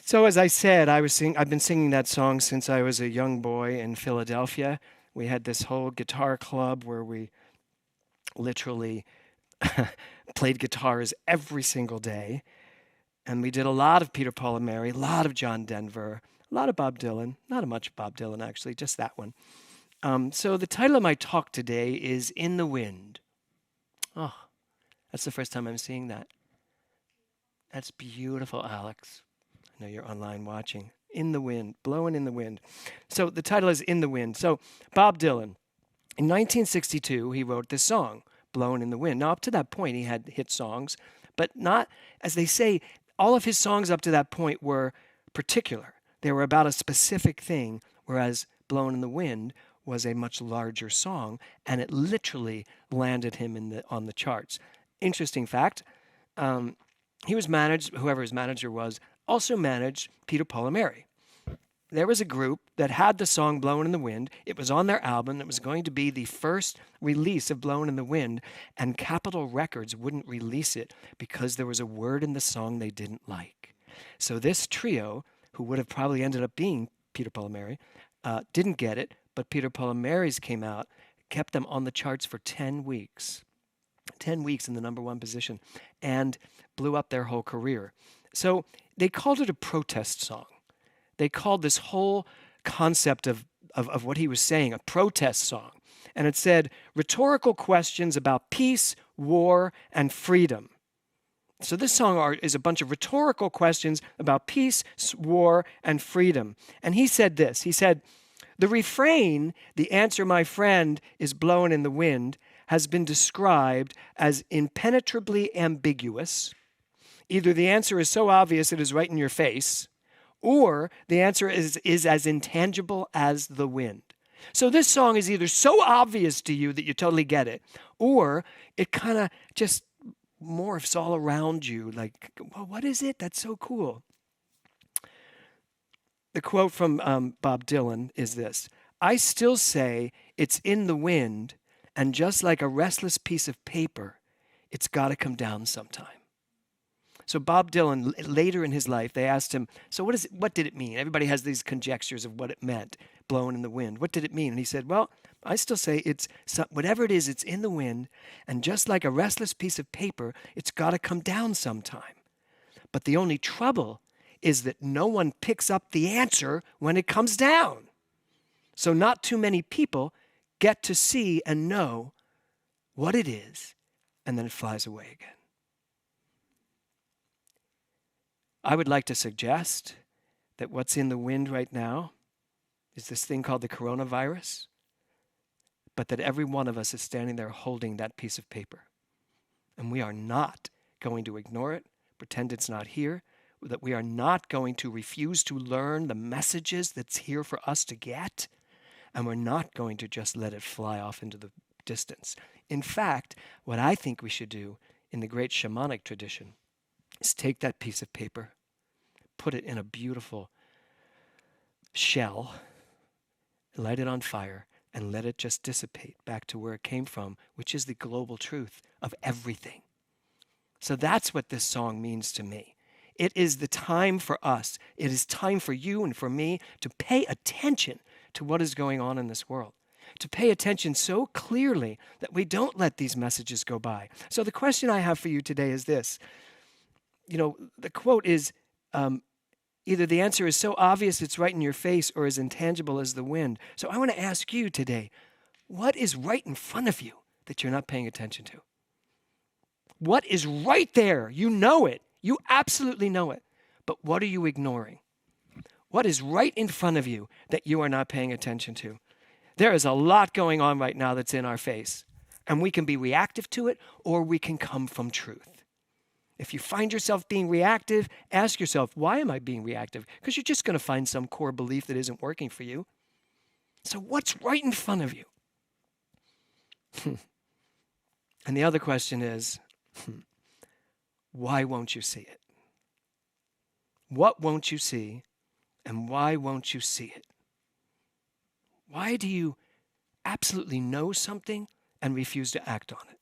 So as I said, I've been singing that song since I was a young boy in Philadelphia. We had this whole guitar club where we literally played guitars every single day. And we did a lot of Peter, Paul, and Mary, a lot of John Denver, a lot of Bob Dylan, not much Bob Dylan actually, just that one. So the title of my talk today is In the Wind. Oh, that's the first time I'm seeing that. That's beautiful, Alex. I know you're online watching. In the Wind, blowing in the wind. So the title is In the Wind. So Bob Dylan, in 1962, he wrote this song, Blowing in the Wind. Now, up to that point, he had hit songs, but not, as they say, all of his songs up to that point were particular. They were about a specific thing, whereas Blowing in the Wind was a much larger song, and it literally landed him on the charts. Interesting fact, he was managed, whoever his manager was, also managed Peter, Paul, and Mary. There was a group that had the song Blowin' in the Wind. It was on their album. It was going to be the first release of Blowin' in the Wind, and Capitol Records wouldn't release it because there was a word in the song they didn't like. So this trio, who would have probably ended up being Peter, Paul, and Mary, didn't get it, but Peter, Paul, and Mary's came out, kept them on the charts for 10 weeks. 10 weeks in the number one position, and blew up their whole career. So they called it a protest song. They called this whole concept of what he was saying a protest song. And it said, rhetorical questions about peace, war, and freedom. So this song is a bunch of rhetorical questions about peace, war, and freedom. And he said this, he said, the refrain, the answer, my friend, is blowing in the wind, has been described as impenetrably ambiguous. Either the answer is so obvious it is right in your face, or the answer is as intangible as the wind. So this song is either so obvious to you that you totally get it, or it kind of just morphs all around you like, well, what is it? That's so cool. The quote from Bob Dylan is this: I still say it's in the wind, and just like a restless piece of paper, it's got to come down sometime. So Bob Dylan, later in his life, they asked him, so what did it mean? Everybody has these conjectures of what it meant, blowing in the wind. What did it mean? And he said, well, I still say whatever it is, it's in the wind, and just like a restless piece of paper, it's got to come down sometime. But the only trouble is that no one picks up the answer when it comes down. So not too many people get to see and know what it is, and then it flies away again. I would like to suggest that what's in the wind right now is this thing called the coronavirus, but that every one of us is standing there holding that piece of paper. And we are not going to ignore it, pretend it's not here, that we are not going to refuse to learn the messages that's here for us to get, and we're not going to just let it fly off into the distance. In fact, what I think we should do in the great shamanic tradition is take that piece of paper, put it in a beautiful shell, light it on fire, and let it just dissipate back to where it came from, which is the global truth of everything. So that's what this song means to me. It is the time for us. It is time for you and for me to pay attention to what is going on in this world, to pay attention so clearly that we don't let these messages go by. So the question I have for you today is this. You know, the quote is, either the answer is so obvious it's right in your face or as intangible as the wind. So I want to ask you today, what is right in front of you that you're not paying attention to? What is right there? You know it. You absolutely know it. But what are you ignoring? What is right in front of you that you are not paying attention to? There is a lot going on right now that's in our face, and we can be reactive to it, or we can come from truth. If you find yourself being reactive, ask yourself, why am I being reactive? Because you're just going to find some core belief that isn't working for you. So what's right in front of you? And the other question is, why won't you see it? What won't you see, and why won't you see it? Why do you absolutely know something and refuse to act on it?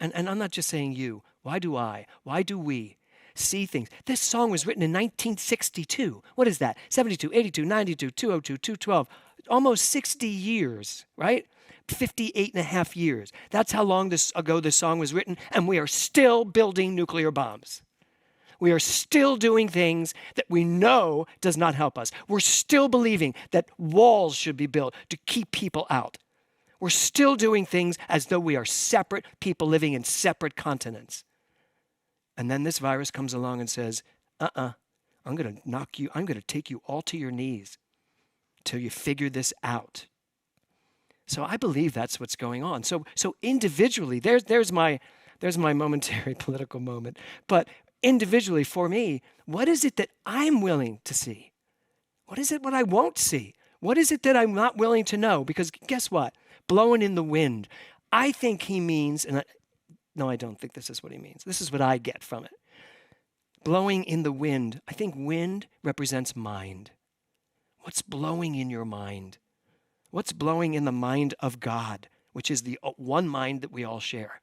And I'm not just saying you. Why do I? Why do we see things. This song was written in 1962. What is that? 72, 82, 92, 202, 212. Almost 60 years, right? 58 and a half years. That's how long ago this song was written, and we are still building nuclear bombs. We are still doing things that we know does not help us. We're still believing that walls should be built to keep people out. We're still doing things as though we are separate people living in separate continents. And then this virus comes along and says, I'm going to take you all to your knees till you figure this out. So I believe that's what's going on. So individually, there's my momentary political moment. But individually, for me, what is it that I'm willing to see? What is it what I won't see? What is it that I'm not willing to know? Because guess what? Blowing in the wind. I think he means, no, I don't think this is what he means. This is what I get from it. Blowing in the wind. I think wind represents mind. What's blowing in your mind? What's blowing in the mind of God, which is the one mind that we all share?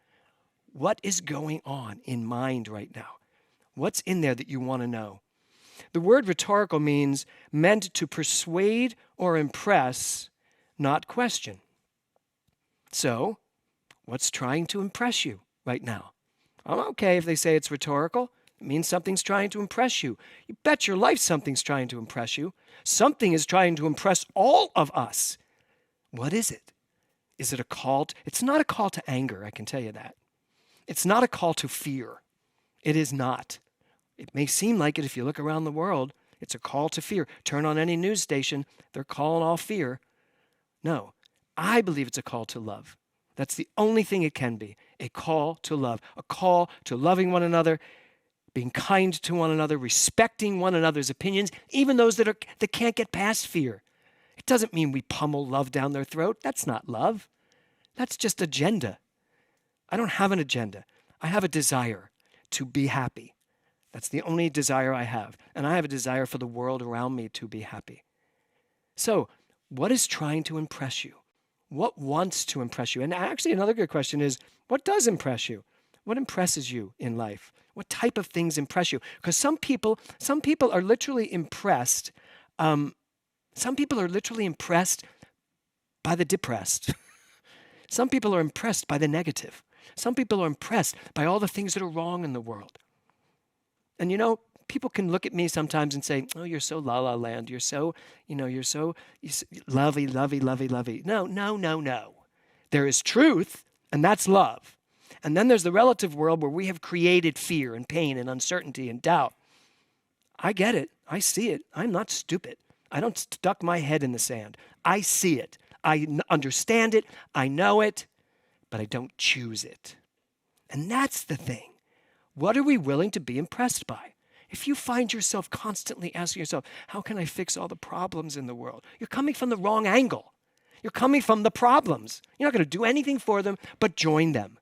What is going on in mind right now? What's in there that you want to know? The word rhetorical means meant to persuade or impress, not question. So, what's trying to impress you right now? I'm okay if they say it's rhetorical. It means something's trying to impress you. You bet your life something's trying to impress you. Something is trying to impress all of us. What is it? Is it a call? It's not a call to anger, I can tell you that. It's not a call to fear. It is not. It may seem like it if you look around the world. It's a call to fear. Turn on any news station, they're calling all fear. No, I believe it's a call to love. That's the only thing it can be, a call to love, a call to loving one another, being kind to one another, respecting one another's opinions, even those that can't get past fear. It doesn't mean we pummel love down their throat. That's not love. That's just agenda. I don't have an agenda. I have a desire to be happy. That's the only desire I have. And I have a desire for the world around me to be happy. So, what is trying to impress you? What wants to impress you? And actually, another good question is, what does impress you? What impresses you in life? What type of things impress you? Because some people are literally impressed. Some people are literally impressed by the depressed. Some people are impressed by the negative. Some people are impressed by all the things that are wrong in the world. And you know, people can look at me sometimes and say, oh, you're so la-la land. You're so lovey, lovey, lovey, lovey. No. There is truth, and that's love. And then there's the relative world where we have created fear and pain and uncertainty and doubt. I get it. I see it. I'm not stupid. I don't stuck my head in the sand. I see it. I understand it. I know it, but I don't choose it. And that's the thing. What are we willing to be impressed by? If you find yourself constantly asking yourself, how can I fix all the problems in the world? You're coming from the wrong angle. You're coming from the problems. You're not going to do anything for them but join them.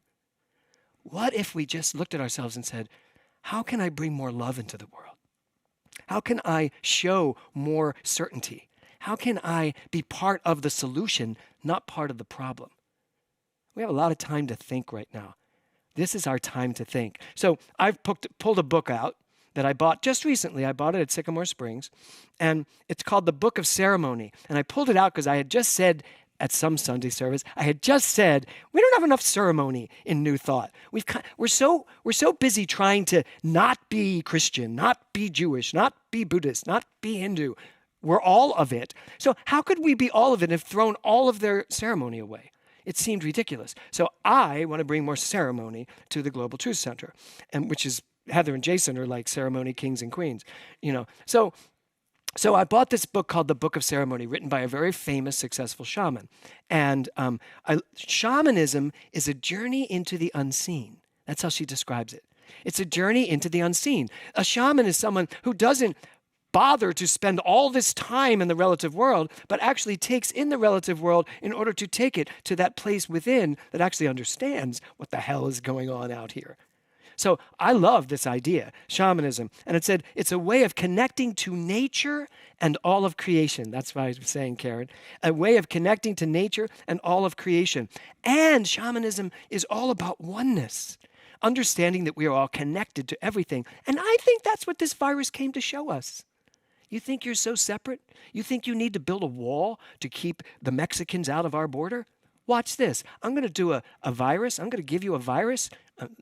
What if we just looked at ourselves and said, how can I bring more love into the world? How can I show more certainty? How can I be part of the solution, not part of the problem? We have a lot of time to think right now. This is our time to think. So I've pulled a book out that I bought just recently. I bought it at Sycamore Springs, and it's called The Book of Ceremony. And I pulled it out because I had just said at some Sunday service, we don't have enough ceremony in New Thought. We're so busy trying to not be Christian, not be Jewish, not be Buddhist, not be Hindu. We're all of it. So how could we be all of it and have thrown all of their ceremony away? It seemed ridiculous. So I want to bring more ceremony to the Global Truth Center, and which is Heather and Jason are like ceremony kings and queens, So I bought this book called The Book of Ceremony, written by a very famous, successful shaman. And shamanism is a journey into the unseen. That's how she describes it. It's a journey into the unseen. A shaman is someone who doesn't bother to spend all this time in the relative world, but actually takes in the relative world in order to take it to that place within that actually understands what the hell is going on out here. So I love this idea, shamanism. And it said it's a way of connecting to nature and all of creation. That's what I was saying, Karen. A way of connecting to nature and all of creation. And shamanism is all about oneness. understanding that we are all connected to everything. And I think that's what this virus came to show us. You think you're so separate? You think you need to build a wall to keep the Mexicans out of our border? Watch this. I'm going to do a virus. I'm going to give you a virus.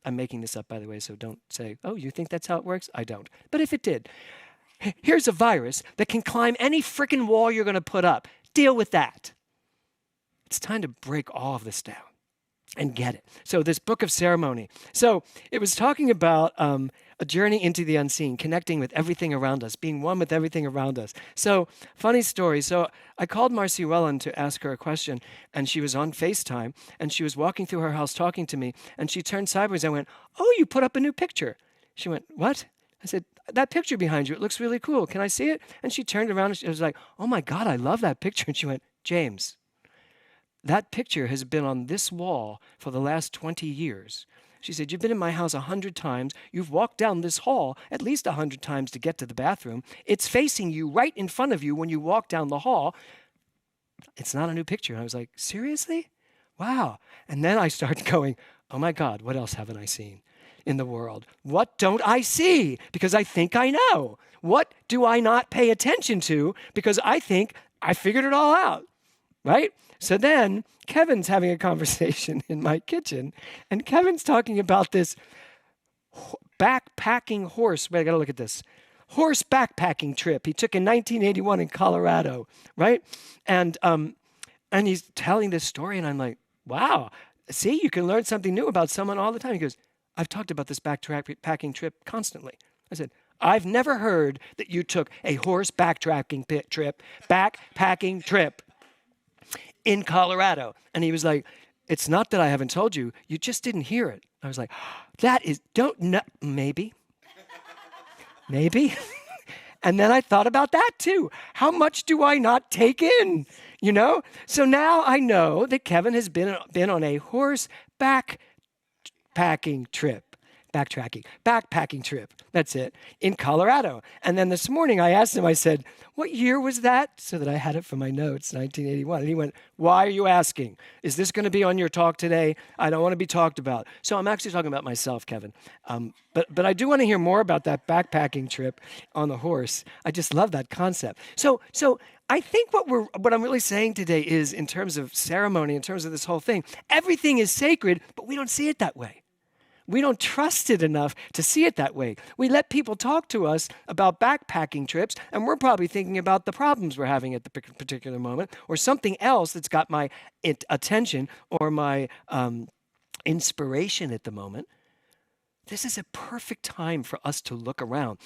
I'm making this up, by the way, so don't say, oh, you think that's how it works? I don't. But if it did, here's a virus that can climb any frickin' wall you're going to put up. Deal with that. It's time to break all of this down and get it. So this book of ceremony. So it was talking about a journey into the unseen, connecting with everything around us, being one with everything around us. So funny story. So I called Marcy Wellen to ask her a question, and she was on FaceTime, and she was walking through her house talking to me, and she turned sideways. I went, oh, you put up a new picture. She went, what? I said, that picture behind you, it looks really cool. Can I see it? And she turned around and she was like, oh my God, I love that picture. And she went, James, that picture has been on this wall for the last 20 years. She said, you've been in my house 100 times. You've walked down this hall at least 100 times to get to the bathroom. It's facing you right in front of you when you walk down the hall. It's not a new picture. And I was like, seriously? Wow. And then I started going, oh my God, what else haven't I seen in the world? What don't I see? Because I think I know. What do I not pay attention to? Because I think I figured it all out, right? So then Kevin's having a conversation in my kitchen, and Kevin's talking about this backpacking horse. Wait, I got to look at this. Horse backpacking trip he took in 1981 in Colorado, right? And he's telling this story, and I'm like, wow, see, you can learn something new about someone all the time. He goes, I've talked about this backpacking trip constantly. I said, I've never heard that you took a horse backpacking trip in Colorado. And he was like, it's not that I haven't told you, you just didn't hear it. I was like, maybe. And then I thought about that too. How much do I not take in? You know? So now I know that Kevin has been on a horse backpacking trip. That's it, in Colorado. And then this morning I asked him, I said, what year was that? So that I had it for my notes, 1981. And he went, why are you asking? Is this going to be on your talk today? I don't want to be talked about. So I'm actually talking about myself, Kevin. But I do want to hear more about that backpacking trip on the horse. I just love that concept. So I think what I'm really saying today is, in terms of ceremony, in terms of this whole thing, everything is sacred, but we don't see it that way. We don't trust it enough to see it that way. We let people talk to us about backpacking trips, and we're probably thinking about the problems we're having at the particular moment, or something else that's got my attention or my inspiration at the moment. This is a perfect time for us to look around.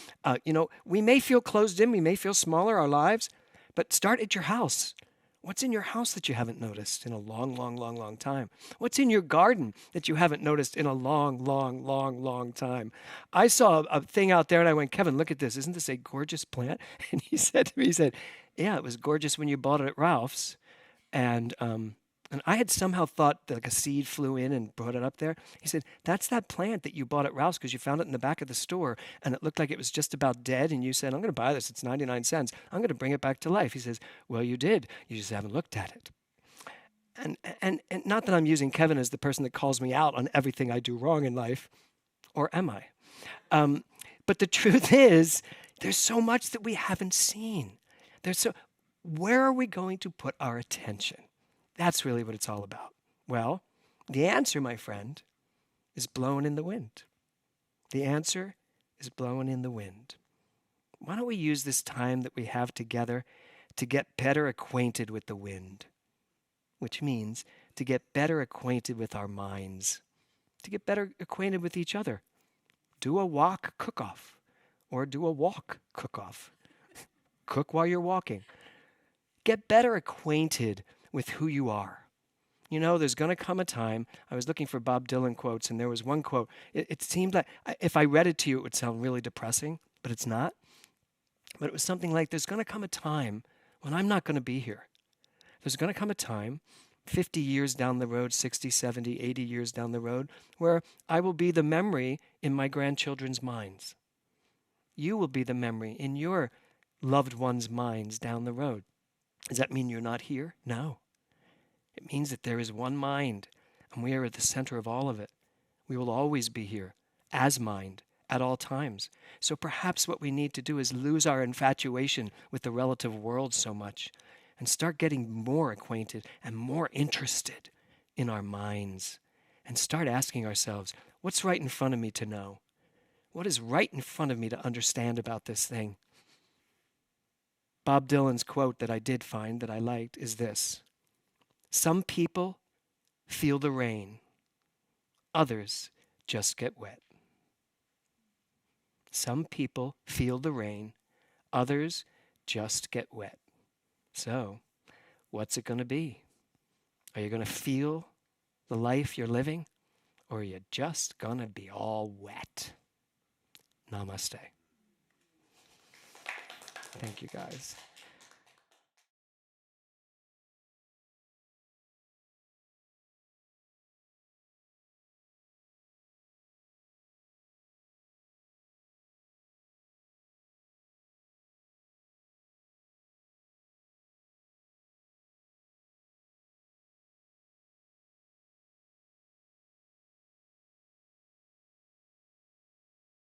We may feel closed in, we may feel smaller, our lives, but start at your house. What's in your house that you haven't noticed in a long time? What's in your garden that you haven't noticed in a long time? I saw a thing out there and I went, Kevin, look at this. Isn't this a gorgeous plant? And he said to me, yeah, it was gorgeous when you bought it at Ralph's. And I had somehow thought that like a seed flew in and brought it up there. He said, that's that plant that you bought at Ralph's because you found it in the back of the store and it looked like it was just about dead. And you said, I'm going to buy this. It's 99 cents. I'm going to bring it back to life. He says, well, you did. You just haven't looked at it. And not that I'm using Kevin as the person that calls me out on everything I do wrong in life, or am I? But the truth is, there's so much that we haven't seen. Where are we going to put our attention? That's really what it's all about. Well, the answer, my friend, is blowing in the wind. The answer is blowing in the wind. Why don't we use this time that we have together to get better acquainted with the wind, which means to get better acquainted with our minds, to get better acquainted with each other. Do a walk cook-off or do a walk cook-off. Cook while you're walking. Get better acquainted with who you are. You know, there's going to come a time, I was looking for Bob Dylan quotes, and there was one quote. It seemed like, if I read it to you, it would sound really depressing, but it's not. But it was something like, there's going to come a time when I'm not going to be here. There's going to come a time, 50 years down the road, 60, 70, 80 years down the road, where I will be the memory in my grandchildren's minds. You will be the memory in your loved ones' minds down the road. Does that mean you're not here? No. It means that there is one mind, and we are at the center of all of it. We will always be here as mind at all times. So perhaps what we need to do is lose our infatuation with the relative world so much and start getting more acquainted and more interested in our minds and start asking ourselves, what's right in front of me to know? What is right in front of me to understand about this thing? Bob Dylan's quote that I did find that I liked is this: some people feel the rain, others just get wet. Some people feel the rain, others just get wet. So, what's it going to be? Are you going to feel the life you're living, or are you just going to be all wet? Namaste. Thank you, guys.